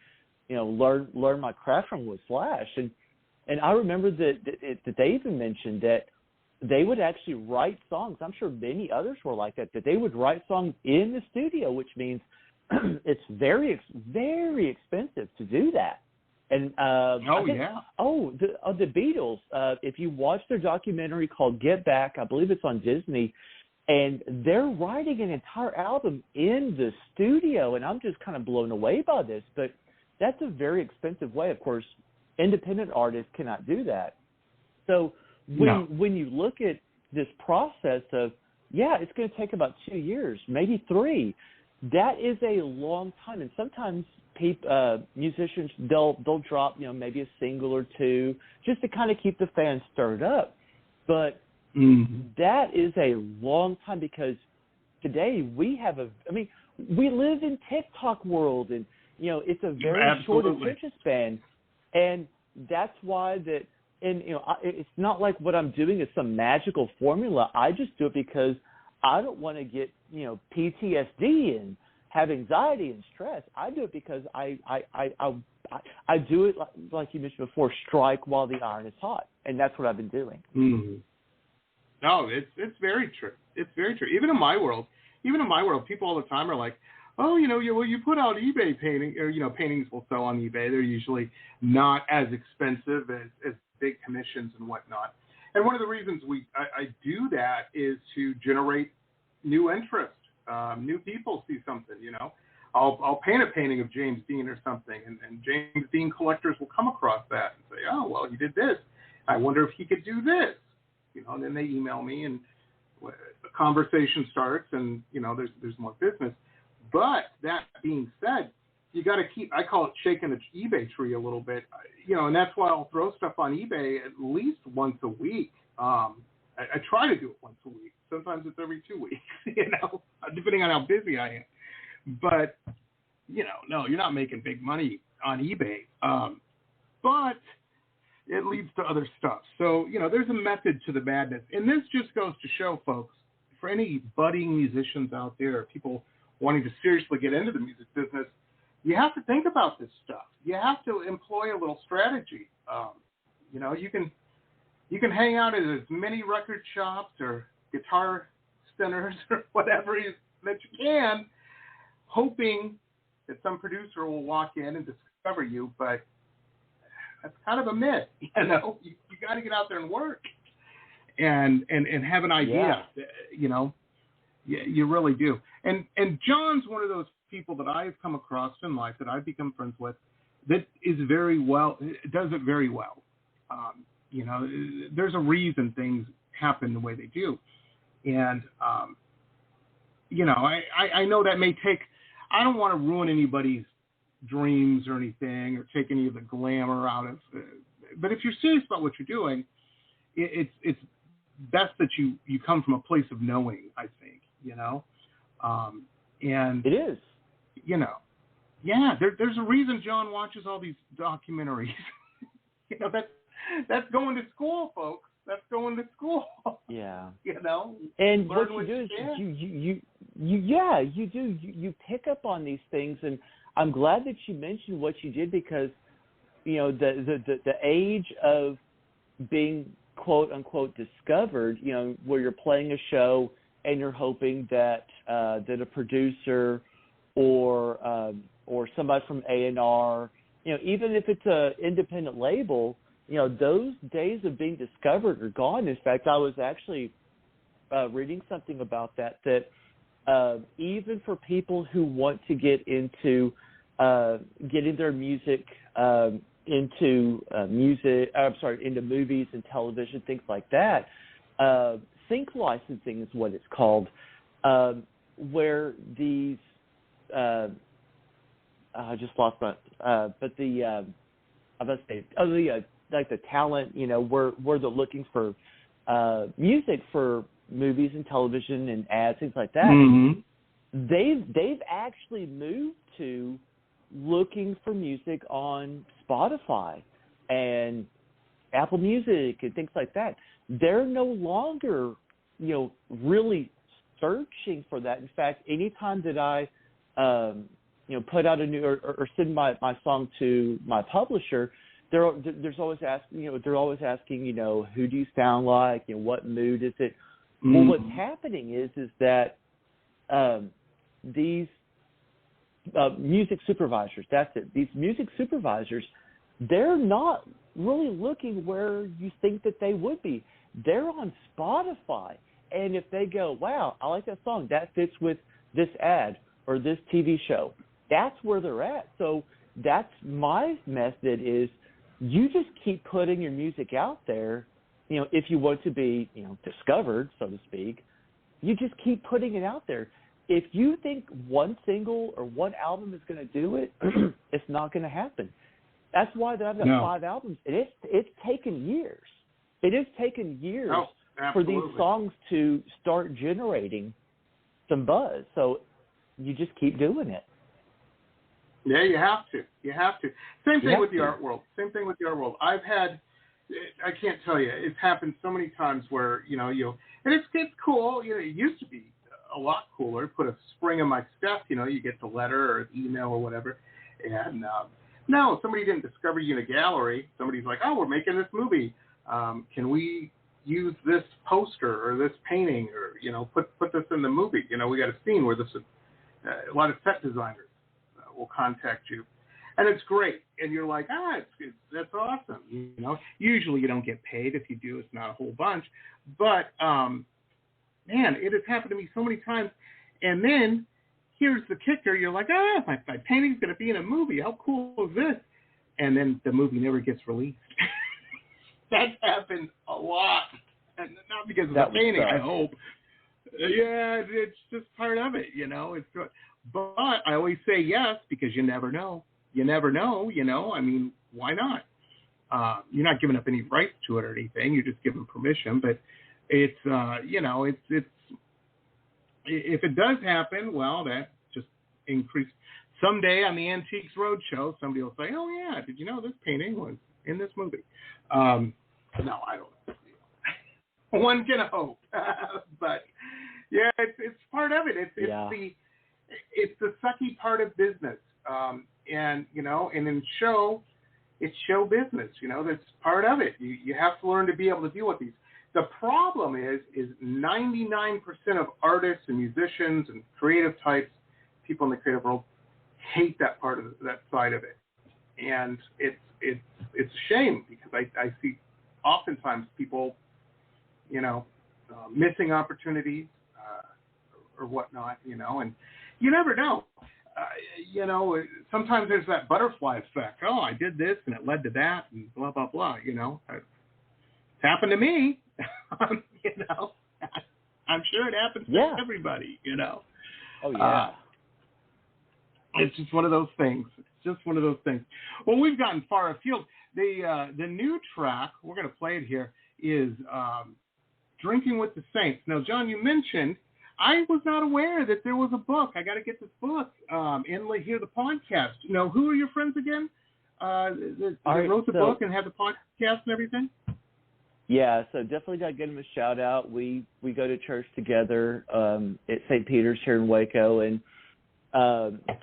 learned my craft from was Slash. And I remember that they even mentioned that they would actually write songs. I'm sure many others were like that they would write songs in the studio, which means it's very, very expensive to do that. And the Beatles. If you watch their documentary called Get Back, I believe it's on Disney, and they're writing an entire album in the studio, and I'm just kind of blown away by this. But that's a very expensive way. Of course, independent artists cannot do that. So when you look at this process of, it's going to take about 2 years, maybe 3. That is a long time, and sometimes musicians they'll drop maybe a single or 2 just to kind of keep the fans stirred up. But that is a long time, because today we live in TikTok world, and it's a very short attention span, and that's why that. And it's not like what I'm doing is some magical formula. I just do it because I don't want to get PTSD and have anxiety and stress. I do it because I do it like you mentioned before, strike while the iron is hot, and that's what I've been doing. Mm-hmm. No, it's very true. It's very true. Even in my world, people all the time are like, oh, you put out eBay painting, or paintings will sell on eBay. They're usually not as expensive as big commissions and whatnot. And one of the reasons I do that is to generate new interest. New people see something, I'll paint a painting of James Dean or something, and James Dean collectors will come across that and say, oh, well, he did this. I wonder if he could do this, and then they email me, and the conversation starts, and, there's more business. But that being said, you got to I call it shaking the eBay tree a little bit, and that's why I'll throw stuff on eBay at least once a week. I try to do it once a week. Sometimes it's every 2 weeks, depending on how busy I am. But, no, you're not making big money on eBay. But it leads to other stuff. So, there's a method to the madness. And this just goes to show, folks, for any budding musicians out there, people wanting to seriously get into the music business, you have to think about this stuff. You have to employ a little strategy. You can hang out at as many record shops or guitar centers or whatever that you can, hoping that some producer will walk in and discover you. But that's kind of a myth. You got to get out there and work and have an idea. Yeah. You really do. And John's one of those people that I've come across in life that I've become friends with that does it very well. There's a reason things happen the way they do. And, I know that may take, I don't want to ruin anybody's dreams or anything or take any of the glamour out of but if you're serious about what you're doing, it's best that you come from a place of knowing, I think, and it is, there's a reason John watches all these documentaries. That's going to school, folks. That's going to school. Yeah. And what you do is you pick up on these things, and I'm glad that you mentioned what you did, because the age of being quote unquote discovered, where you're playing a show and you're hoping that that a producer or somebody from A&R, even if it's a independent label, those days of being discovered are gone. In fact, I was actually reading something about that even for people who want to get into getting their music into movies and television, things like that, sync licensing is what it's called, where these I just lost my but the I must say like the talent, where they're looking for music for movies and television and ads, things like that. Mm-hmm. They've actually moved to looking for music on Spotify and Apple Music and things like that. They're no longer, really searching for that. In fact, anytime that I, put out a new or send my song to my publisher, there's always asking, they're always asking, who do you sound like? What mood is it? Mm-hmm. Well, what's happening is that these music supervisors, that's it. These music supervisors, they're not really looking where you think that they would be. They're on Spotify. And if they go, wow, I like that song, that fits with this ad or this TV show, that's where they're at. So that's my method is you just keep putting your music out there, if you want to be, discovered, so to speak, you just keep putting it out there. If you think one single or one album is going to do it, it's not going to happen. That's why I've got 5 albums, and it's taken years. It has taken years for these songs to start generating some buzz. So you just keep doing it. Yeah, you have to. Same thing with the art world. I've had, I can't tell you, it's happened so many times where, and it's cool. It used to be a lot cooler. Put a spring in my step, you get the letter or the email or whatever. And no, somebody didn't discover you in a gallery. Somebody's like, oh, we're making this movie. Can we use this poster or this painting or, put this in the movie? We got a scene where this is, a lot of set designers will contact you. And it's great. And you're like, that's awesome. Usually you don't get paid. If you do, it's not a whole bunch. But, man, it has happened to me so many times. And then here's the kicker. You're like, my painting's going to be in a movie. How cool is this? And then the movie never gets released. That's happened a lot. And not because of the painting, I hope. Yeah, it's just part of it, But I always say yes because you never know. I mean, why not? You're not giving up any rights to it or anything. You're just giving permission. But it's, it's if it does happen, well, that just increases. Someday on the Antiques Roadshow, somebody will say, oh, yeah, did you know this painting was in this movie? No, I don't know. One can hope. But, yeah, it's part of it. It's the sucky part of business. And in show, it's show business. That's part of it. You have to learn to be able to deal with these. The problem is 99% of artists and musicians and creative types, people in the creative world, hate that part of that side of it. And it's a shame because I see oftentimes people, missing opportunities or whatnot, and you never know. Sometimes there's that butterfly effect. Oh, I did this and it led to that and blah, blah, blah, It's happened to me, I'm sure it happens to everybody, Oh, yeah. It's just one of those things. Well, we've gotten far afield. The new track, we're going to play it here, is Drinking with the Saints. Now, John, you mentioned, I was not aware that there was a book. I got to get this book and hear the podcast. Who are your friends again that wrote the book and had the podcast and everything? Yeah, so definitely got to give them a shout out. We go to church together at St. Peter's here in Waco, and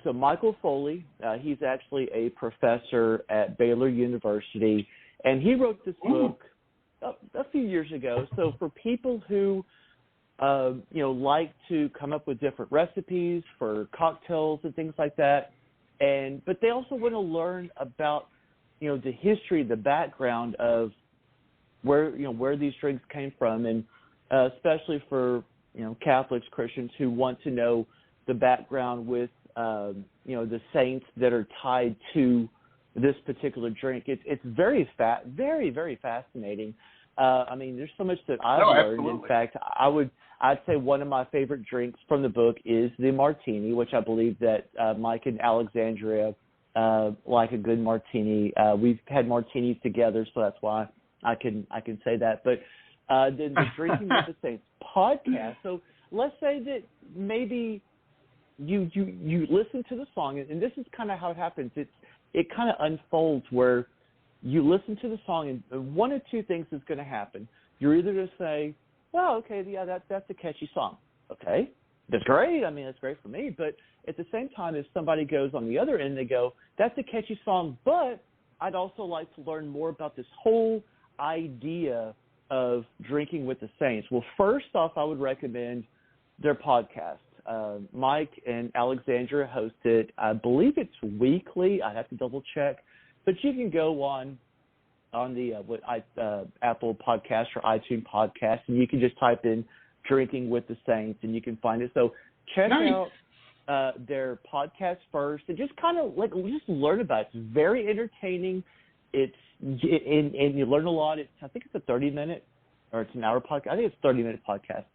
so Michael Foley, he's actually a professor at Baylor University, and he wrote this book a few years ago. So for people who like to come up with different recipes for cocktails and things like that, but they also want to learn about the history, the background of where these drinks came from, and especially for Catholics, Christians who want to know the background with the saints that are tied to this particular drink. It's very very, very fascinating. I mean, there's so much that I've learned. Absolutely. In fact, I'd say one of my favorite drinks from the book is the martini, which I believe that Mike and Alexandria like a good martini. We've had martinis together, so that's why I can say that. But the Drinking with the Saints podcast. So let's say that maybe you listen to the song, and this is kind of how it happens. It kind of unfolds where you listen to the song, and one of two things is going to happen. You're either going to say, well, okay, yeah, that's a catchy song. Okay, that's great. I mean, that's great for me. But at the same time, if somebody goes on the other end, they go, that's a catchy song, but I'd also like to learn more about this whole idea of Drinking with the Saints. Well, first off, I would recommend their podcast. Mike and Alexandra host it. I believe it's weekly. I have to double check. But you can go on the Apple Podcast or iTunes Podcast, and you can just type in Drinking with the Saints, and you can find it. So check out their podcast first, and just kind of just learn about it. It's very entertaining. And you learn a lot. I think it's a 30-minute or it's an hour podcast. I think it's a 30-minute podcast.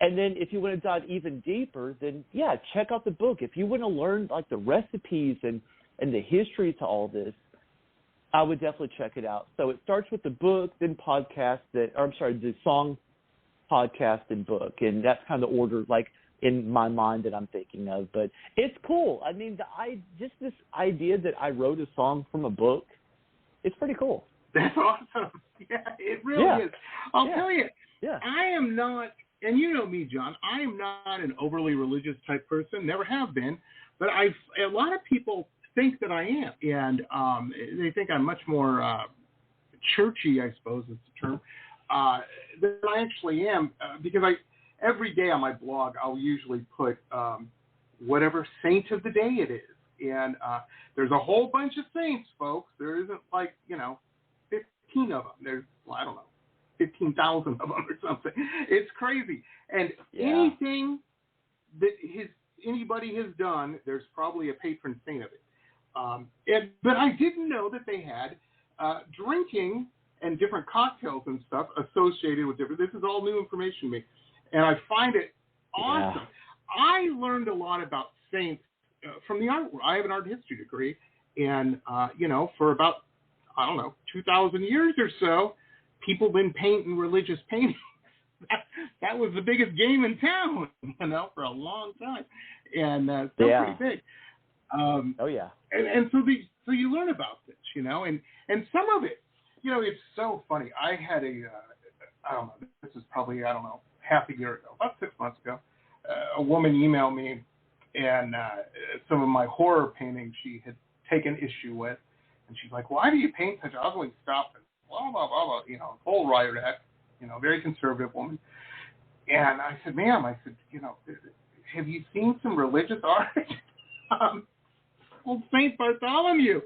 And then if you want to dive even deeper, then, yeah, check out the book. If you want to learn, like, the recipes and the history to all this, I would definitely check it out. So it starts with the book, then the song, podcast, and book. And that's kind of the order, like, in my mind that I'm thinking of. But it's cool. I mean, just this idea that I wrote a song from a book, it's pretty cool. That's awesome. Yeah, it really is. I'll tell you, I am not, and you know me, John, I am not an overly religious type person, never have been, but a lot of people think that I am, and they think I'm much more churchy, I suppose is the term, than I actually am, because every day on my blog, I'll usually put whatever saint of the day it is. And there's a whole bunch of saints, folks. There isn't 15 of them. There's, 15,000 of them or something. It's crazy. And anything that anybody has done, there's probably a patron saint of it. But I didn't know that they had drinking and different cocktails and stuff associated with different. This is all new information to me. And I find it awesome. Yeah. I learned a lot about saints from the art world. I have an art history degree, and for about 2,000 years or so, people have been painting religious paintings. that was the biggest game in town, for a long time, and still pretty big. And so you learn about this, and some of it, it's so funny. I had this is probably half a year ago, about 6 months ago, a woman emailed me. And some of my horror paintings she had taken issue with. And she's like, why do you paint such ugly stuff? And blah, blah, blah, blah, whole riot act, very conservative woman. And I said, ma'am, have you seen some religious art? Old St. Bartholomew.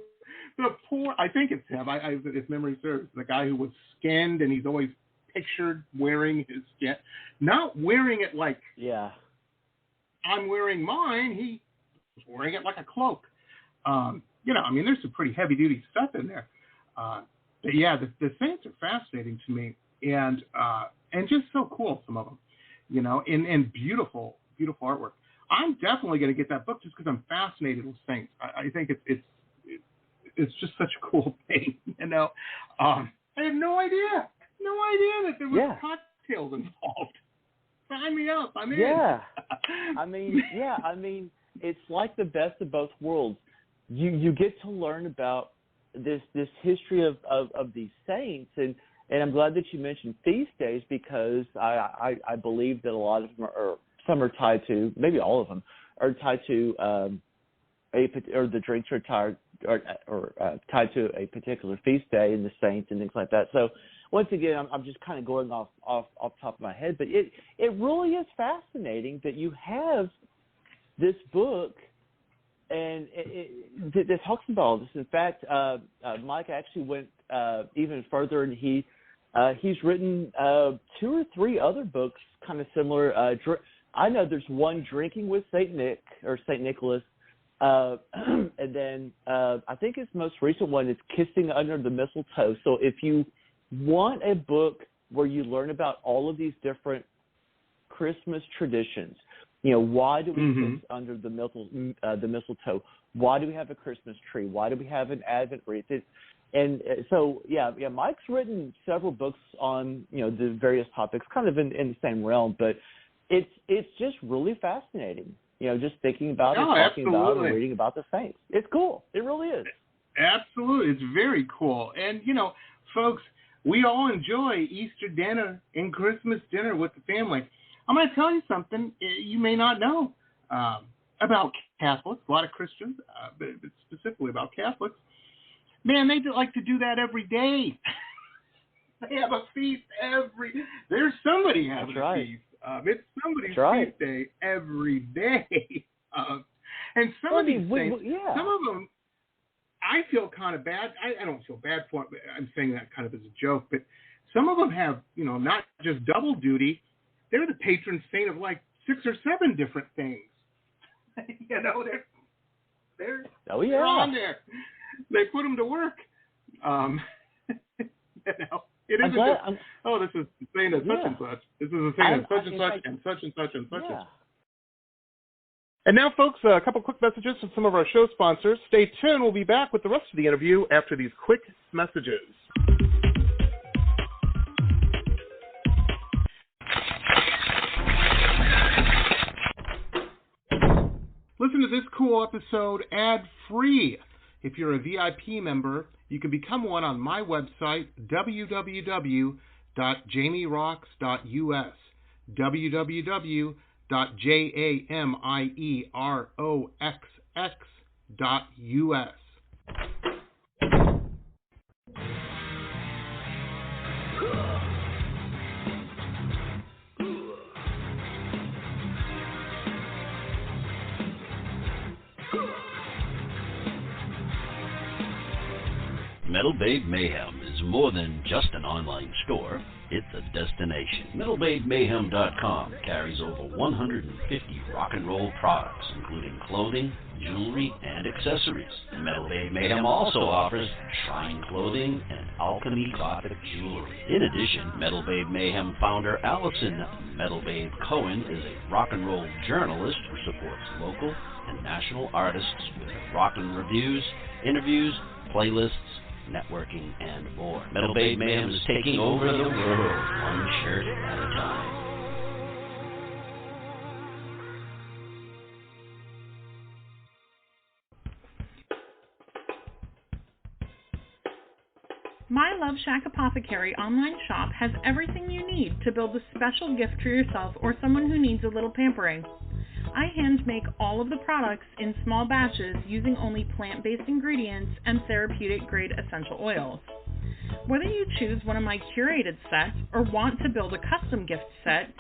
I think it's him, if memory serves, the guy who was skinned, and he's always pictured wearing his skin. Not wearing it like... Yeah. I'm wearing mine, he was wearing it like a cloak. There's some pretty heavy-duty stuff in there. But yeah, the saints are fascinating to me, and just so cool, some of them, and beautiful, beautiful artwork. I'm definitely going to get that book just because I'm fascinated with saints. I think it's just such a cool thing, I had no idea that there was cocktails involved. Sign me up. I'm in. Yeah. I mean, it's like the best of both worlds. You get to learn about this history of these saints, and I'm glad that you mentioned feast days, because I believe that a lot of them some are tied to, maybe all of them are tied to the drinks are tied to a particular feast day and the saints and things like that. So once again, I'm just kind of going off the top of my head, but it really is fascinating that you have this book and that talks about all this. In fact, Mike actually went even further, and he's written 2 or 3 other books kind of similar. I know there's one, Drinking with St. Nick or St. Nicholas, and then I think his most recent one is Kissing Under the Mistletoe. So if you want a book where you learn about all of these different Christmas traditions, why do we kiss under the mistletoe? Why do we have a Christmas tree? Why do we have an Advent wreath? Mike's written several books on the various topics, kind of in the same realm, but it's just really fascinating. Just thinking about it, talking about it, and reading about the saints. It's cool. It really is. Absolutely, it's very cool. And folks, we all enjoy Easter dinner and Christmas dinner with the family. I'm going to tell you something you may not know about Catholics, a lot of Christians, but specifically about Catholics. Man, they like to do that every day. They have a feast there's somebody having a feast. It's somebody's feast day every day. And some of these things, some of them, I feel kind of bad. I don't feel bad for it, but I'm saying that kind of as a joke. But some of them have, not just double duty. They're the patron saint of like 6 or 7 different things. They're they're on there. They put them to work. It isn't this is the saint of such and such. This is the saint of such and such and such and such and such. And now, folks, a couple quick messages from some of our show sponsors. Stay tuned. We'll be back with the rest of the interview after these quick messages. Listen to this cool episode ad-free. If you're a VIP member, you can become one on my website, www.jamieroxx.us, www.jamieroxx.us. Metal Babe Mayhem is more than just an online store. It's a destination. MetalBabeMayhem.com carries over 150 rock and roll products, including clothing, jewelry, and accessories. Metal Babe Mayhem also offers shrine clothing and alchemy gothic jewelry. In addition, Metal Babe Mayhem founder Allison Metal Babe Cohen is a rock and roll journalist who supports local and national artists with rockin' reviews, interviews, playlists, networking, and more. Metal Babe Mayhem is taking over the world, one shirt at a time. My Love Shack Apothecary online shop has everything you need to build a special gift for yourself or someone who needs a little pampering. I hand make all of the products in small batches using only plant-based ingredients and therapeutic-grade essential oils. Whether you choose one of my curated sets or want to build a custom gift set,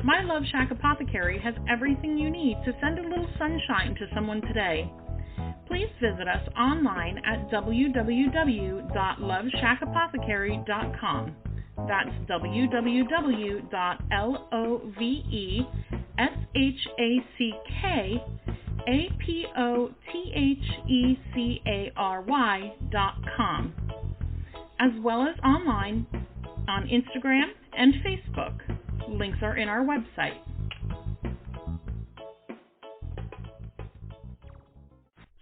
My Love Shack Apothecary has everything you need to send a little sunshine to someone today. Please visit us online at www.loveshackapothecary.com. That's www.loveshackapothecary.com, as well as online on Instagram and Facebook. Links are in our website.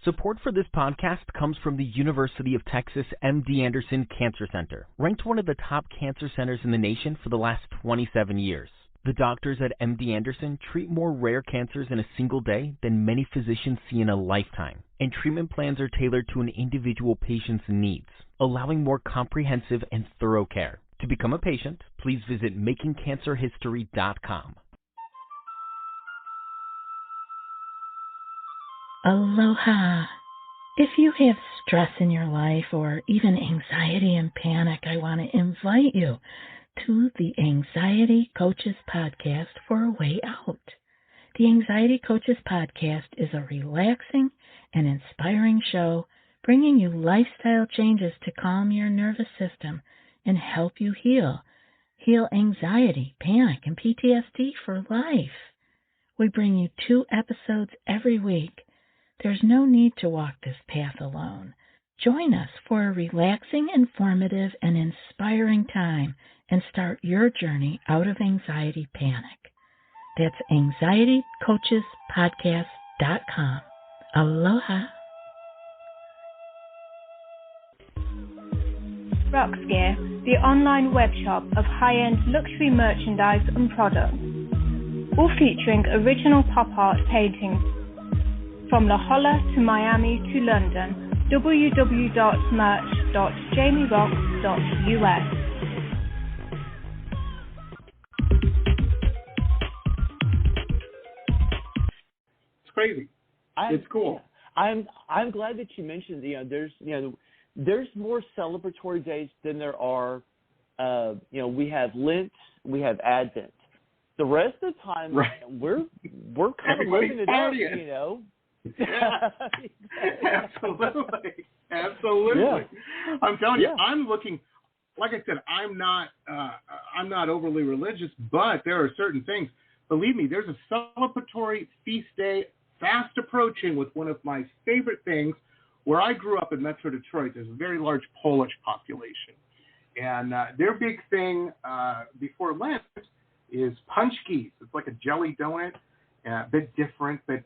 Support for this podcast comes from the University of Texas MD Anderson Cancer Center, ranked one of the top cancer centers in the nation for the last 27 years. The doctors at MD Anderson treat more rare cancers in a single day than many physicians see in a lifetime, and treatment plans are tailored to an individual patient's needs, allowing more comprehensive and thorough care. To become a patient, please visit makingcancerhistory.com. Aloha. If you have stress in your life or even anxiety and panic, I want to invite you to the Anxiety Coaches Podcast for a way out. The Anxiety Coaches Podcast is a relaxing and inspiring show bringing you lifestyle changes to calm your nervous system and help you heal anxiety, panic, and PTSD for life. We bring you 2 episodes every week. There's no need to walk this path alone. Join us for a relaxing, informative, and inspiring time and start your journey out of anxiety panic. That's anxietycoachespodcast.com. Aloha. Roxx Gear, the online web shop of high-end luxury merchandise and products, all featuring original pop art paintings. From La Jolla to Miami to London, www.merch.jamieroxx.us. It's crazy. It's cool. I'm glad that you mentioned there's more celebratory days than there are. We have Lent, we have Advent. The rest of the time, right. we're kind of living it up, Yeah. Absolutely. Yeah. I'm telling you, I'm looking. Like I said, I'm not overly religious, but there are certain things. Believe me, there's a celebratory feast day fast approaching with one of my favorite things. Where I grew up in Metro Detroit, there's a very large Polish population. And their big thing before Lent is punchkis. It's like a jelly donut, a bit different, but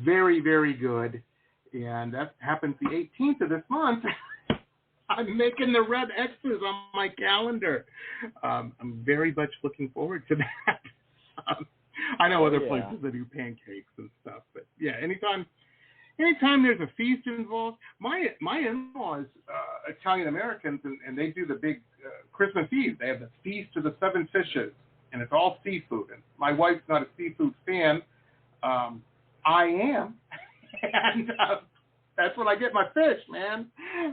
very, very good. And that happens the 18th of this month. I'm making the red X's on my calendar. I'm very much looking forward to that. I know other places that do pancakes and stuff, but yeah, anytime there's a feast involved, my in-laws, Italian Americans, and they do the big Christmas Eve. They have the Feast of the Seven Fishes, and it's all seafood. And my wife's not a seafood fan. I am, and that's when I get my fish, man.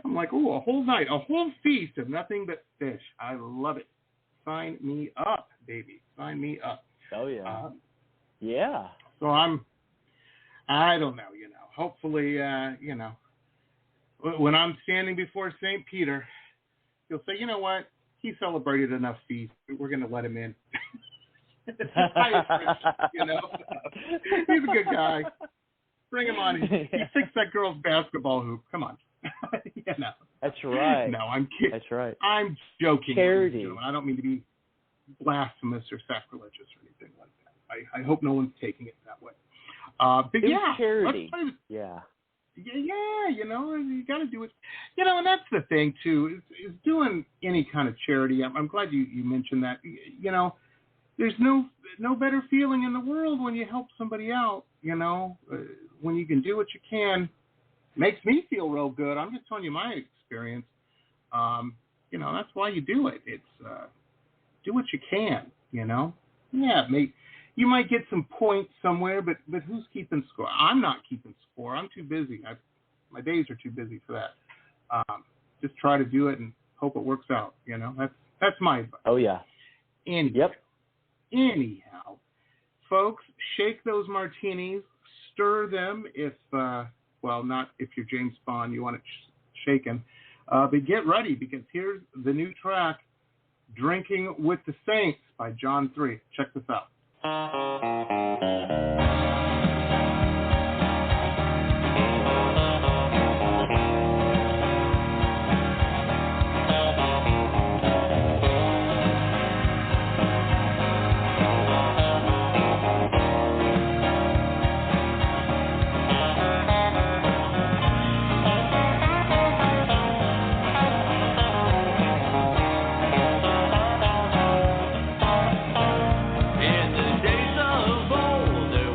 I'm like, ooh, a whole night, a whole feast of nothing but fish. I love it. Sign me up, baby. Sign me up. Oh, yeah. Yeah. So I don't know, hopefully, when I'm standing before St. Peter, he'll say, you know what? He celebrated enough feasts. We're going to let him in. He's a good guy. Bring him on. He fixed that girl's basketball hoop. Come on. That's right. No, I'm kidding. That's right. I'm joking. Charity. I don't mean to be blasphemous or sacrilegious or anything like that. I hope no one's taking it that way. But it's charity. Yeah, you got to do it. And that's the thing too, is doing any kind of charity. I'm glad you mentioned that. There's no better feeling in the world when you help somebody out. When you can do what you can, makes me feel real good. I'm just telling you my experience. That's why you do it. It's do what you can. Yeah, you might get some points somewhere, but who's keeping score? I'm not keeping score. I'm too busy. My days are too busy for that. Just try to do it and hope it works out. That's my advice. Oh yeah. Anyhow, folks, shake those martinis, stir them if not if you're James Bond, you want it shaken. But get ready because here's the new track, "Drinking with the Saints" by John 3. Check this out. In the days of old, there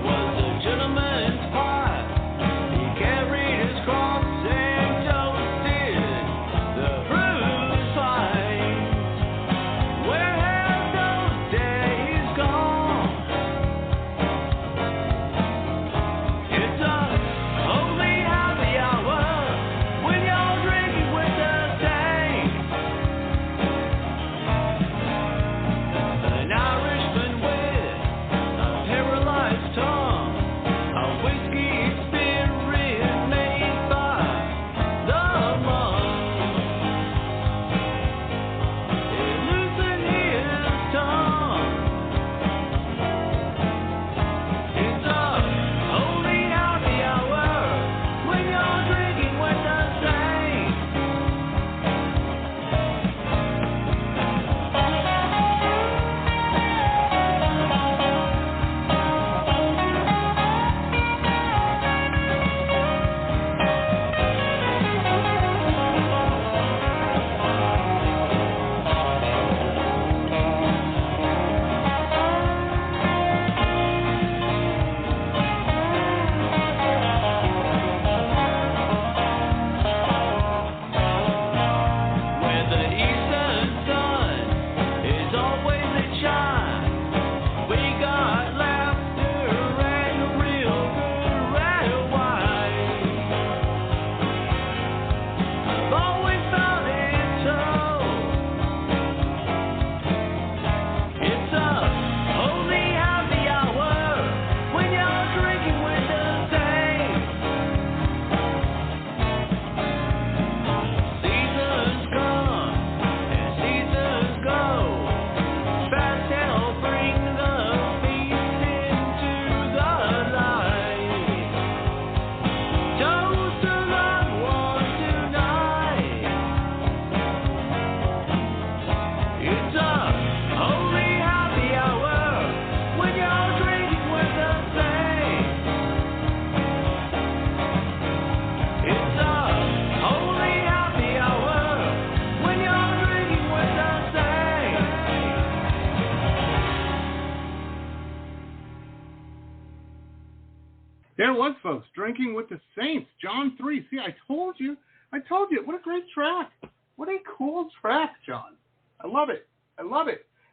There it was, folks. Drinking with the Saints. John 3. See, I told you. What a great track. What a cool track, John. I love it.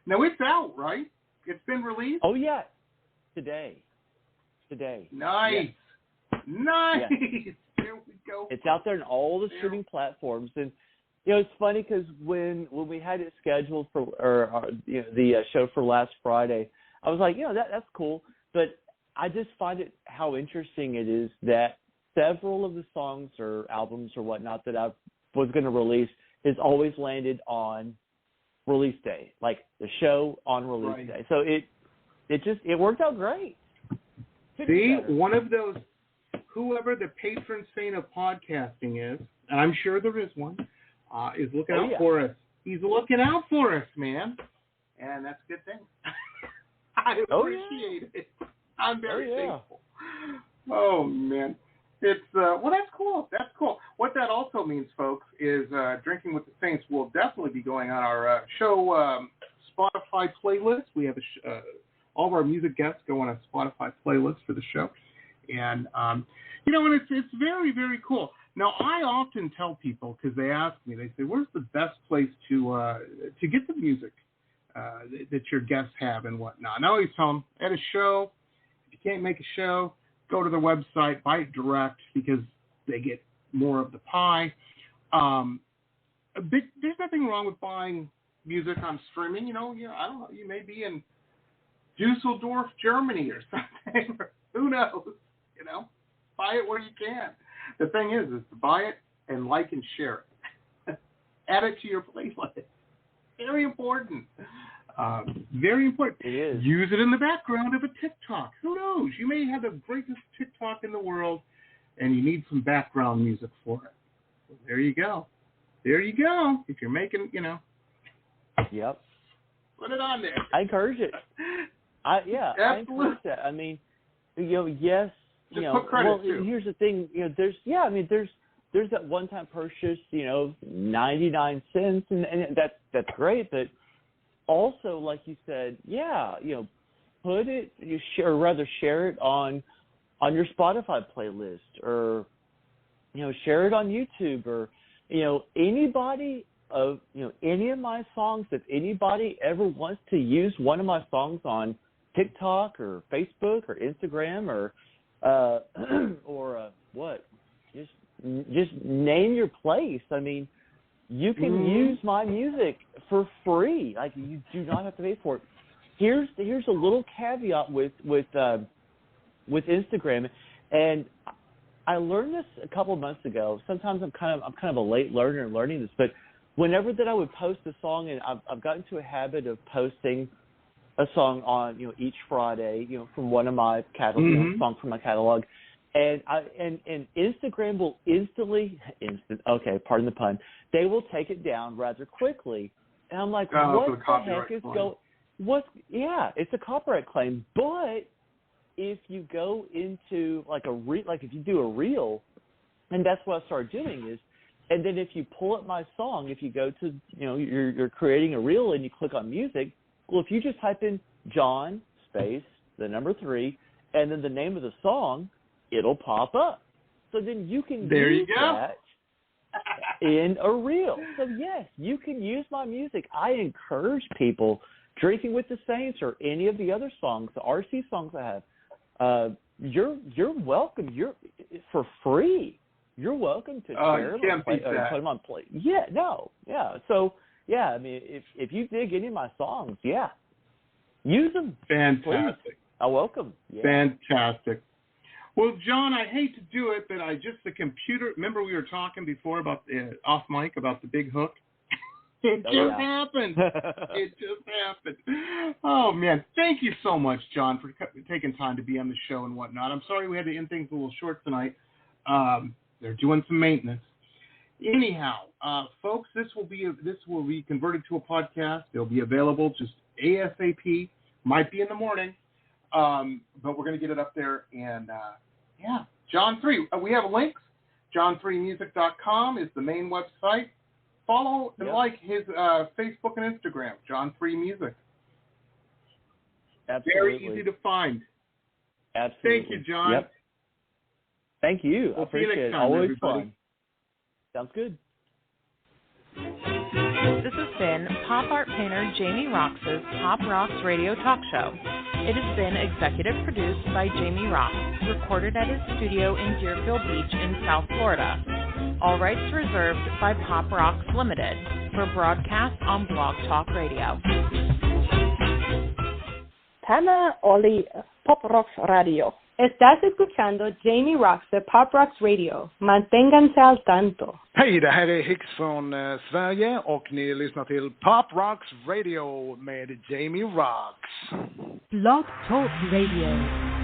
Now, it's out, right? It's been released? Oh, yeah. Today. Nice. Yeah. Nice. Yeah. There we go. It's out there on all the streaming platforms. And, it's funny because when we had it scheduled for the show for last Friday, I was like, that's cool. But I just find it how interesting it is that several of the songs or albums or whatnot that I was going to release has always landed on release day, like the show on release day. So it worked out great. See, one of those, whoever the patron saint of podcasting is, and I'm sure there is one, is looking out for us. He's looking out for us, man. And that's a good thing. I appreciate it. I'm very thankful. Oh, man. It's well, that's cool. That's cool. What that also means, folks, is Drinking with the Saints will definitely be going on our show Spotify playlist. We have all of our music guests go on a Spotify playlist for the show, and and it's very, very cool. Now, I often tell people, because they ask me, they say, "Where's the best place to get the music that your guests have and whatnot?" And I always tell them, at a show, if you can't make a show, go to their website, buy it direct, because they get more of the pie. There's nothing wrong with buying music on streaming. I don't know, you may be in Dusseldorf, Germany or something. Who knows? Buy it where you can. The thing is to buy it and like and share it. Add it to your playlist. Very important. Very important. It is. Use it in the background of a TikTok. Who knows? You may have the greatest TikTok in the world, and you need some background music for it. So there you go. If you're making, Yep. Put it on there. I encourage it. I encourage that. I mean, yes. Just put credit too. Here's the thing. There's that one-time purchase. 99 cents, and that's great. But also, like you said, put it. Share it on your Spotify playlist, or share it on YouTube, or anybody of any of my songs. If anybody ever wants to use one of my songs on TikTok or Facebook or Instagram or just name your place. I mean, you can use my music for free. Like, you do not have to pay for it. Here's a little caveat with Instagram, and I learned this a couple of months ago. Sometimes I'm kind of a late learner in learning this, but whenever that I would post a song, and I've gotten to a habit of posting a song on each Friday, from one of my catalog, songs from my catalog, and Instagram will pardon the pun, they will take it down rather quickly, and I'm like, what the heck is going? It's a copyright claim, but if you go into if you do a reel, and that's what I started doing is, and then if you pull up my song, if you go to you're creating a reel and you click on music. Well, if you just type in John space the number 3 and then the name of the song, it'll pop up. So then you can use that in a reel. So yes, you can use my music. I encourage people, Drinking with the Saints or any of the other songs, the RC songs I have. You're welcome. You're for free. You're welcome to share them, put them on play. So. Yeah, I mean, if you dig any of my songs, use them. Fantastic. Please. I welcome. Yeah. Fantastic. Well, John, I hate to do it, but the computer. Remember, we were talking before about off mic about the big hook. It just happened. It just happened. Oh man, thank you so much, John, for taking time to be on the show and whatnot. I'm sorry we had to end things a little short tonight. They're doing some maintenance. Anyhow, folks, this will be converted to a podcast. It'll be available just ASAP. Might be in the morning, but we're going to get it up there. And John 3. We have links. John3music.com is the main website. Follow and like his Facebook and Instagram, John 3 Music. Absolutely. Very easy to find. Absolutely. Thank you, John. Yep. Thank you. I appreciate it. Always fun. Sounds good. This has been pop art painter Jamie Roxx's Pop Roxx Radio Talk Show. It has been executive produced by Jamie Roxx, recorded at his studio in Deerfield Beach in South Florida. All rights reserved by Pop Roxx Limited for broadcast on Blog Talk Radio. Tana Oli, Pop Roxx Radio. Estás escuchando Jamie Roxx de Pop Roxx Radio. Manténganse al tanto. Hej, det här är Hicks från Sverige och ni lyssnar till Pop Roxx Radio med Jamie Roxx. Blog Talk Radio.